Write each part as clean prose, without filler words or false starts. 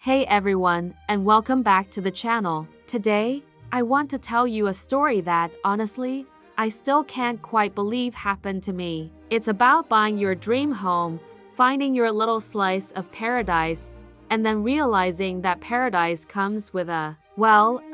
Hey everyone, and welcome back to the channel. Today, I want to tell you a story that, honestly, I still can't quite believe happened to me. It's about buying your dream home, finding your little slice of paradise, and then realizing that paradise comes with a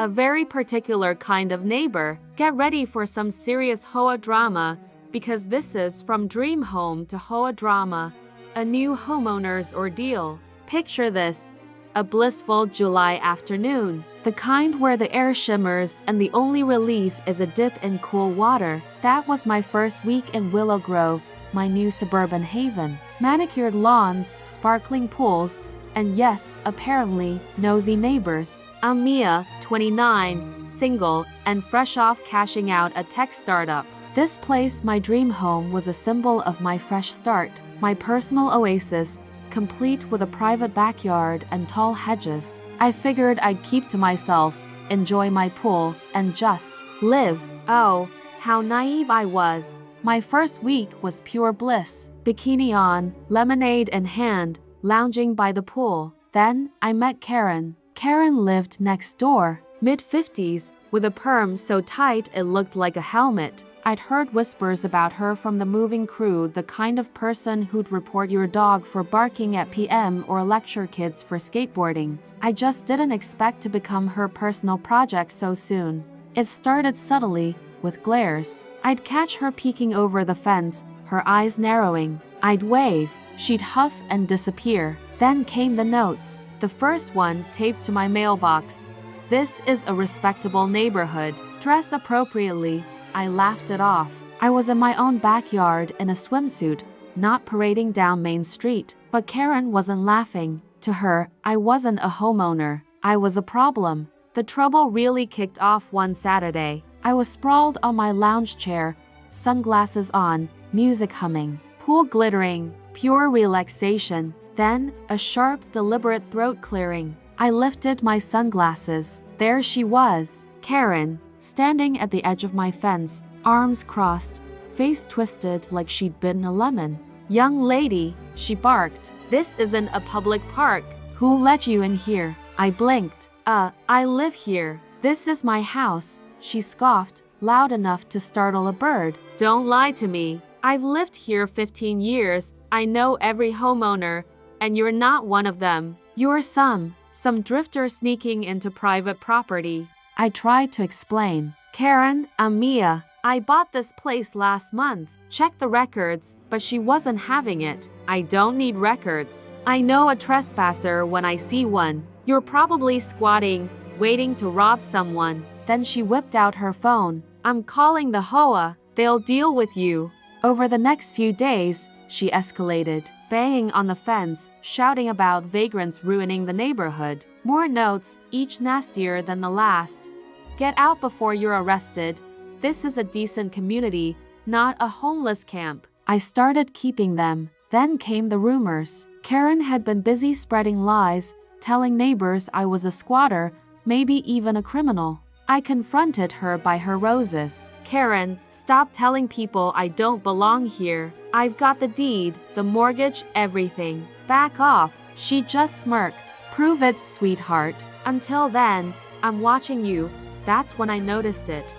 very particular kind of neighbor. Get ready for some serious HOA drama, because this is From Dream Home to HOA Drama, a new homeowner's ordeal. Picture this. A blissful July afternoon, the kind where the air shimmers and the only relief is a dip in cool water. That was my first week in Willow Grove, my new suburban haven. Manicured lawns, sparkling pools, and yes, apparently, nosy neighbors. I'm Mia, 29, single, and fresh off cashing out a tech startup. This place, my dream home, was a symbol of my fresh start, my personal oasis, complete with a private backyard and tall hedges. I figured I'd keep to myself, enjoy my pool, and just live. Oh, how naive I was. My first week was pure bliss. Bikini on, lemonade in hand, lounging by the pool. Then, I met Karen. Karen lived next door, mid-50s, with a perm so tight it looked like a helmet. I'd heard whispers about her from the moving crew, the kind of person who'd report your dog for barking at PM or lecture kids for skateboarding. I just didn't expect to become her personal project so soon. It started subtly, with glares. I'd catch her peeking over the fence, her eyes narrowing. I'd wave. She'd huff and disappear. Then came the notes. The first one taped to my mailbox. This is a respectable neighborhood. Dress appropriately. I laughed it off. I was in my own backyard in a swimsuit, not parading down Main Street. But Karen wasn't laughing. To her, I wasn't a homeowner. I was a problem. The trouble really kicked off one Saturday. I was sprawled on my lounge chair, sunglasses on, music humming, pool glittering, pure relaxation. Then, a sharp, deliberate throat clearing. I lifted my sunglasses. There she was, Karen, standing at the edge of my fence, arms crossed, face twisted like she'd bitten a lemon. "Young lady," she barked, "this isn't a public park. Who let you in here?" I blinked. I live here. This is my house," she scoffed, loud enough to startle a bird. "Don't lie to me. I've lived here 15 years. I know every homeowner, and you're not one of them. You're some drifter sneaking into private property." I tried to explain. "Karen, I'm Mia. I bought this place last month. Check the records," but she wasn't having it. "I don't need records. I know a trespasser when I see one. You're probably squatting, waiting to rob someone." Then she whipped out her phone. "I'm calling the HOA. They'll deal with you." Over the next few days, she escalated, banging on the fence, shouting about vagrants ruining the neighborhood. More notes, each nastier than the last. "Get out before you're arrested. This is a decent community, not a homeless camp." I started keeping them. Then came the rumors. Karen had been busy spreading lies, telling neighbors I was a squatter, maybe even a criminal. I confronted her by her roses. "Karen, stop telling people I don't belong here. I've got the deed, the mortgage, everything. Back off." She just smirked. "Prove it, sweetheart. Until then, I'm watching you." That's when I noticed it.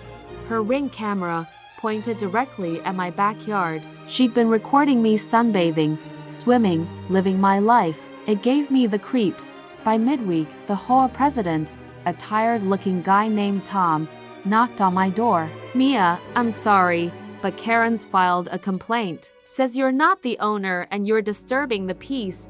Her Ring camera pointed directly at my backyard. She'd been recording me sunbathing, swimming, living my life. It gave me the creeps. By midweek, the HOA president, a tired-looking guy named Tom, knocked on my door. "Mia, I'm sorry, but Karen's filed a complaint. Says you're not the owner and you're disturbing the peace.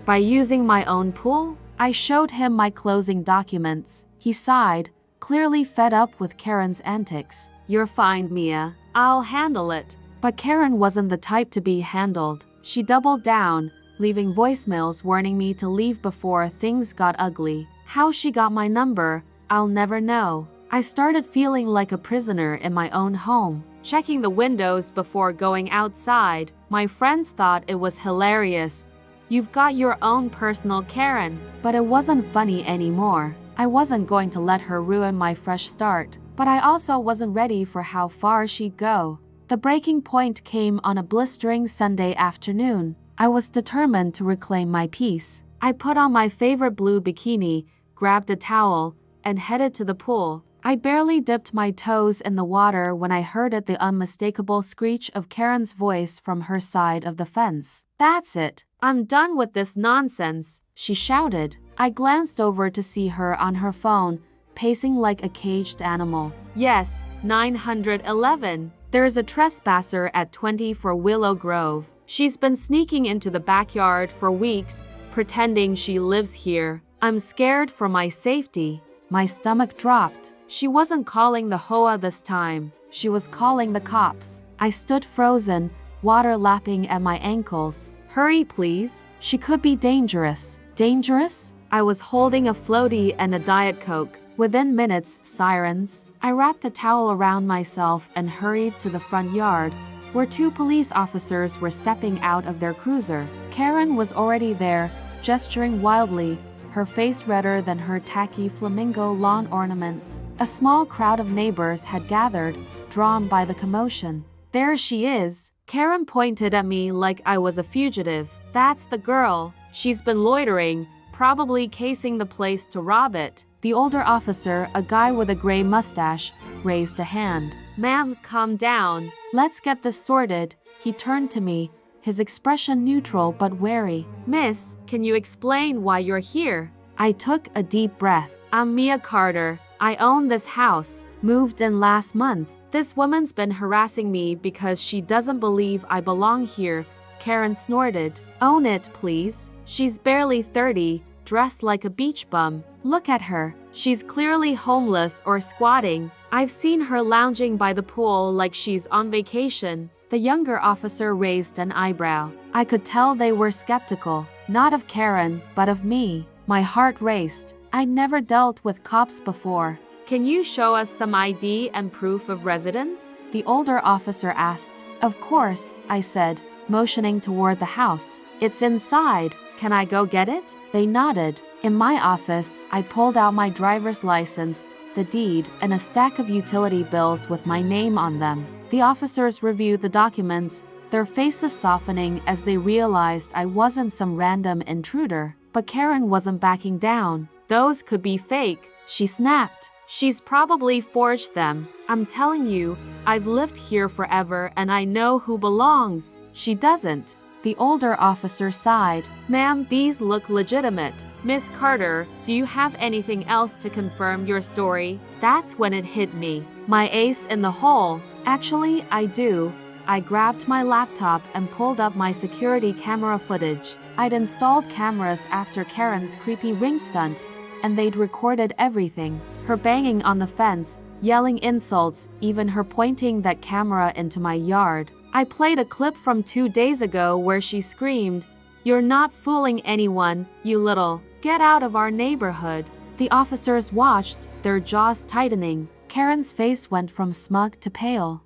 By using my own pool?" I showed him my closing documents. He sighed, clearly fed up with Karen's antics. "You're fine, Mia. I'll handle it." But Karen wasn't the type to be handled. She doubled down, leaving voicemails warning me to leave before things got ugly. How she got my number, I'll never know. I started feeling like a prisoner in my own home, checking the windows before going outside. My friends thought it was hilarious. "You've got your own personal Karen." But it wasn't funny anymore. I wasn't going to let her ruin my fresh start. But I also wasn't ready for how far she'd go. The breaking point came on a blistering Sunday afternoon. I was determined to reclaim my peace. I put on my favorite blue bikini, grabbed a towel, and headed to the pool. I barely dipped my toes in the water when I heard the unmistakable screech of Karen's voice from her side of the fence. "That's it. I'm done with this nonsense," she shouted. I glanced over to see her on her phone, pacing like a caged animal. "Yes, 911. There's a trespasser at 24 Willow Grove. She's been sneaking into the backyard for weeks, pretending she lives here. I'm scared for my safety." My stomach dropped. She wasn't calling the HOA this time. She was calling the cops. I stood frozen, water lapping at my ankles. "Hurry, please. She could be dangerous." Dangerous? I was holding a floaty and a Diet Coke. Within minutes, sirens. I wrapped a towel around myself and hurried to the front yard, where 2 police officers were stepping out of their cruiser. Karen was already there, gesturing wildly, her face redder than her tacky flamingo lawn ornaments. A small crowd of neighbors had gathered, drawn by the commotion. "There she is." Karen pointed at me like I was a fugitive. "That's the girl. She's been loitering, probably casing the place to rob it." The older officer, a guy with a gray mustache, raised a hand. "Ma'am, calm down. Let's get this sorted." He turned to me, his expression neutral but wary. "Miss, can you explain why you're here?" I took a deep breath. "I'm Mia Carter. I own this house. Moved in last month. This woman's been harassing me because she doesn't believe I belong here," Karen snorted. "Own it, please. She's barely 30, dressed like a beach bum. Look at her. She's clearly homeless or squatting. I've seen her lounging by the pool like she's on vacation." The younger officer raised an eyebrow. I could tell they were skeptical, not of Karen, but of me. My heart raced. I'd never dealt with cops before. "Can you show us some ID and proof of residence?" the older officer asked. "Of course," I said, motioning toward the house. "It's inside. Can I go get it?" They nodded. In my office, I pulled out my driver's license, the deed, and a stack of utility bills with my name on them. The officers reviewed the documents, their faces softening as they realized I wasn't some random intruder. But Karen wasn't backing down. "Those could be fake," she snapped. "She's probably forged them. I'm telling you, I've lived here forever and I know who belongs." "She doesn't." The older officer sighed. "Ma'am, these look legitimate. Miss Carter, do you have anything else to confirm your story?" That's when it hit me. My ace in the hole. "Actually, I do." I grabbed my laptop and pulled up my security camera footage. I'd installed cameras after Karen's creepy ring stunt, and they'd recorded everything. Her banging on the fence, yelling insults, even her pointing that camera into my yard. I played a clip from 2 days ago where she screamed, "You're not fooling anyone, you little. Get out of our neighborhood." The officers watched, their jaws tightening. Karen's face went from smug to pale.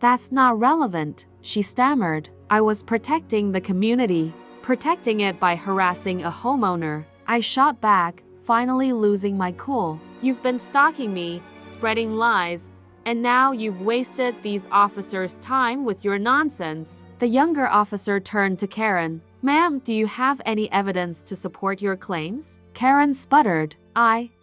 That's not relevant," she stammered. "I was protecting the community, protecting it by harassing a homeowner." I shot back, finally losing my cool. "You've been stalking me, spreading lies, and now you've wasted these officers' time with your nonsense." The younger officer turned to Karen. "Ma'am, do you have any evidence to support your claims?" Karen sputtered.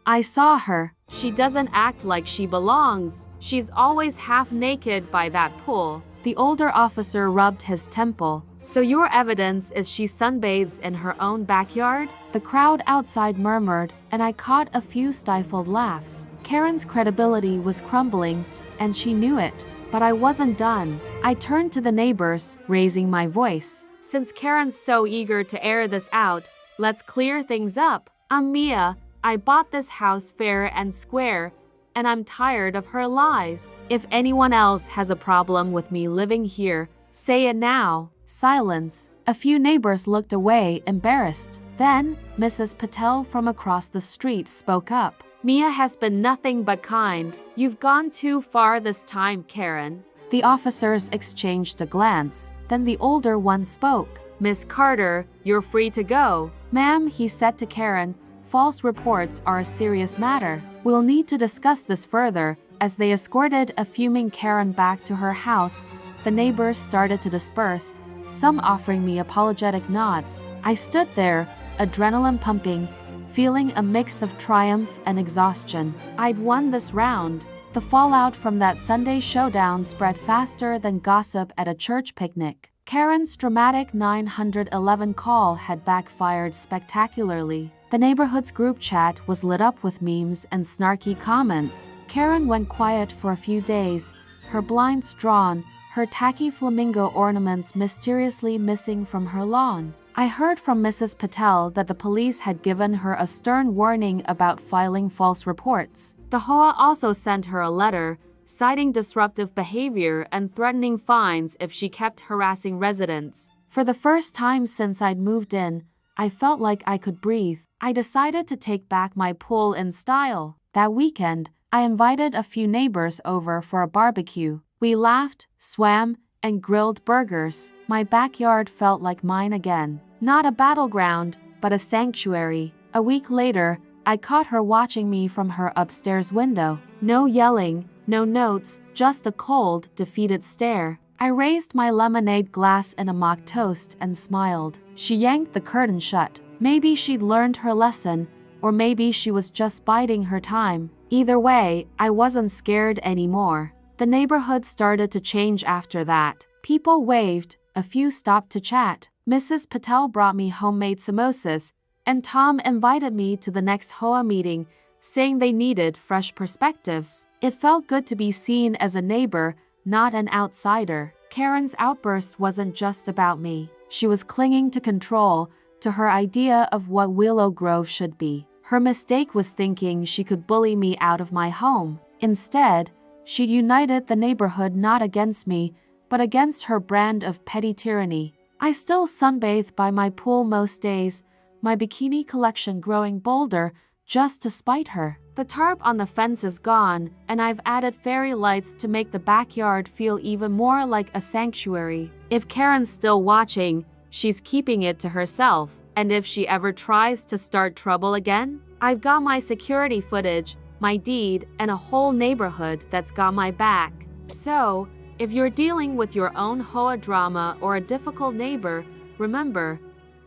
I saw her. She doesn't act like she belongs. She's always half naked by that pool." The older officer rubbed his temple. "So your evidence is she sunbathes in her own backyard?" The crowd outside murmured, and I caught a few stifled laughs. Karen's credibility was crumbling, and she knew it. But I wasn't done. I turned to the neighbors, raising my voice. "Since Karen's so eager to air this out, let's clear things up. I'm Mia. I bought this house fair and square, and I'm tired of her lies. If anyone else has a problem with me living here, say it now." Silence. A few neighbors looked away, embarrassed. Then, Mrs. Patel from across the street spoke up. "Mia has been nothing but kind. You've gone too far this time, Karen." The officers exchanged a glance. Then the older one spoke. "Miss Carter, you're free to go." "Ma'am," he said to Karen, "false reports are a serious matter. We'll need to discuss this further." As they escorted a fuming Karen back to her house, the neighbors started to disperse, some offering me apologetic nods. I stood there, adrenaline pumping, feeling a mix of triumph and exhaustion. I'd won this round. The fallout from that Sunday showdown spread faster than gossip at a church picnic. Karen's dramatic 911 call had backfired spectacularly. The neighborhood's group chat was lit up with memes and snarky comments. Karen went quiet for a few days, her blinds drawn, her tacky flamingo ornaments mysteriously missing from her lawn. I heard from Mrs. Patel that the police had given her a stern warning about filing false reports. The HOA also sent her a letter, citing disruptive behavior and threatening fines if she kept harassing residents. For the first time since I'd moved in, I felt like I could breathe. I decided to take back my pool in style. That weekend, I invited a few neighbors over for a barbecue. We laughed, swam, and grilled burgers. My backyard felt like mine again. Not a battleground, but a sanctuary. A week later, I caught her watching me from her upstairs window. No yelling, no notes, just a cold, defeated stare. I raised my lemonade glass in a mock toast and smiled. She yanked the curtain shut. Maybe she'd learned her lesson, or maybe she was just biding her time. Either way, I wasn't scared anymore. The neighborhood started to change after that. People waved, a few stopped to chat. Mrs. Patel brought me homemade samosas, and Tom invited me to the next HOA meeting, saying they needed fresh perspectives. It felt good to be seen as a neighbor, not an outsider. Karen's outburst wasn't just about me. She was clinging to control, to her idea of what Willow Grove should be. Her mistake was thinking she could bully me out of my home. Instead, she united the neighborhood not against me, but against her brand of petty tyranny. I still sunbathe by my pool most days, my bikini collection growing bolder, just to spite her. The tarp on the fence is gone, and I've added fairy lights to make the backyard feel even more like a sanctuary. If Karen's still watching, she's keeping it to herself, and if she ever tries to start trouble again, I've got my security footage, my deed, and a whole neighborhood that's got my back. So, if you're dealing with your own HOA drama or a difficult neighbor, remember,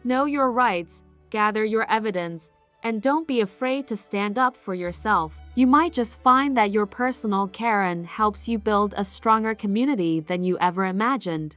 know your rights, gather your evidence, and don't be afraid to stand up for yourself. You might just find that your personal Karen helps you build a stronger community than you ever imagined.